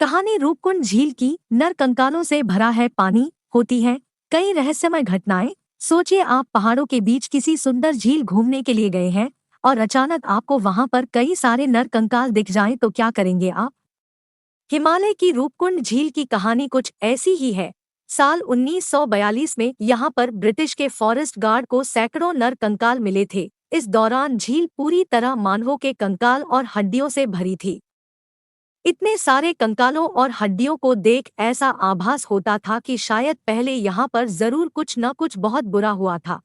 कहानी रूपकुंड झील की। नर कंकालों से भरा है पानी, होती है कई रहस्यमय घटनाएं। सोचिए आप पहाड़ों के बीच किसी सुंदर झील घूमने के लिए गए हैं और अचानक आपको वहां पर कई सारे नर कंकाल दिख जाएं तो क्या करेंगे आप। हिमालय की रूपकुंड झील की कहानी कुछ ऐसी ही है। साल 1942 में यहाँ पर ब्रिटिश के फॉरेस्ट गार्ड को सैकड़ों नर कंकाल मिले थे। इस दौरान झील पूरी तरह मानवों के कंकाल और हड्डियों से भरी थी। इतने सारे कंकालों और हड्डियों को देख ऐसा आभास होता था कि शायद पहले यहाँ पर जरूर कुछ न कुछ बहुत बुरा हुआ था।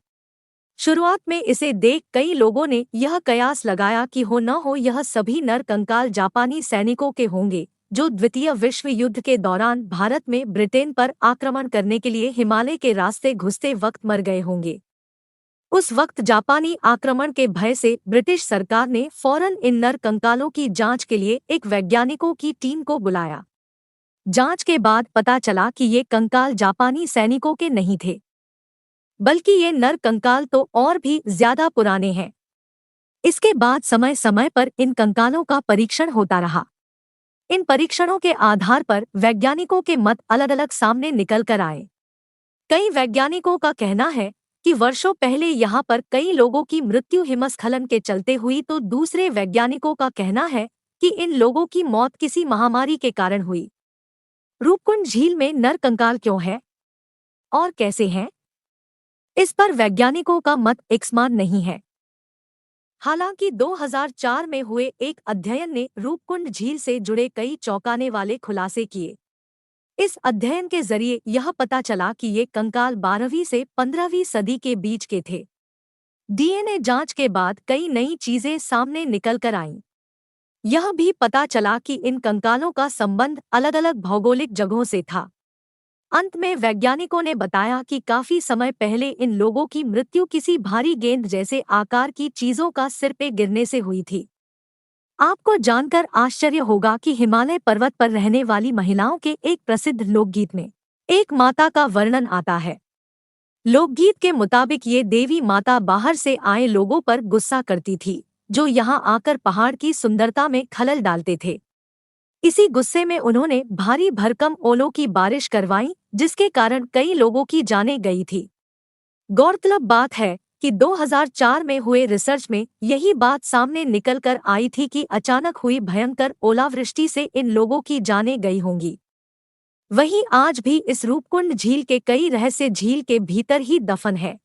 शुरुआत में इसे देख कई लोगों ने यह कयास लगाया कि हो न हो यह सभी नर कंकाल जापानी सैनिकों के होंगे, जो द्वितीय विश्व युद्ध के दौरान भारत में ब्रिटेन पर आक्रमण करने के लिए हिमालय के रास्ते घुसते वक्त मर गए होंगे। उस वक्त जापानी आक्रमण के भय से ब्रिटिश सरकार ने फौरन इन नर कंकालों की जांच के लिए एक वैज्ञानिकों की टीम को बुलाया। जांच के बाद पता चला कि ये कंकाल जापानी सैनिकों के नहीं थे, बल्कि ये नर कंकाल तो और भी ज्यादा पुराने हैं। इसके बाद समय समय पर इन कंकालों का परीक्षण होता रहा। इन परीक्षणों के आधार पर वैज्ञानिकों के मत अलग अलग सामने निकल कर आए। कई वैज्ञानिकों का कहना है कि वर्षों पहले यहाँ पर कई लोगों की मृत्यु हिमस्खलन के चलते हुई, तो दूसरे वैज्ञानिकों का कहना है कि इन लोगों की मौत किसी महामारी के कारण हुई। रूपकुंड झील में नर कंकाल क्यों है और कैसे हैं, इस पर वैज्ञानिकों का मत एकसमान नहीं है। हालांकि 2004 में हुए एक अध्ययन ने रूपकुंड झील से जुड़े कई चौंकाने वाले खुलासे किए। इस अध्ययन के जरिए यह पता चला कि ये कंकाल 12वीं से 15वीं सदी के बीच के थे। डीएनए जांच के बाद कई नई चीजें सामने निकल कर आईं। यह भी पता चला कि इन कंकालों का संबंध अलग अलग भौगोलिक जगहों से था। अंत में वैज्ञानिकों ने बताया कि काफी समय पहले इन लोगों की मृत्यु किसी भारी गेंद जैसे आकार की चीजों का सिर पे गिरने से हुई थी। आपको जानकर आश्चर्य होगा कि हिमालय पर्वत पर रहने वाली महिलाओं के एक प्रसिद्ध लोकगीत में एक माता का वर्णन आता है। लोकगीत के मुताबिक ये देवी माता बाहर से आए लोगों पर गुस्सा करती थी, जो यहाँ आकर पहाड़ की सुंदरता में खलल डालते थे। इसी गुस्से में उन्होंने भारी भरकम ओलों की बारिश करवाई, जिसके कारण कई लोगों की जानें गई थी। गौरतलब बात है कि 2004 में हुए रिसर्च में यही बात सामने निकल कर आई थी कि अचानक हुई भयंकर ओलावृष्टि से इन लोगों की जानें गई होंगी। वहीं आज भी इस रूपकुंड झील के कई रहस्य झील के भीतर ही दफन है।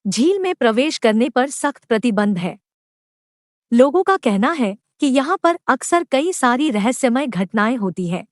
झील में प्रवेश करने पर सख्त प्रतिबंध है। लोगों का कहना है कि यहाँ पर अक्सर कई सारी रहस्यमय घटनाएं होती है।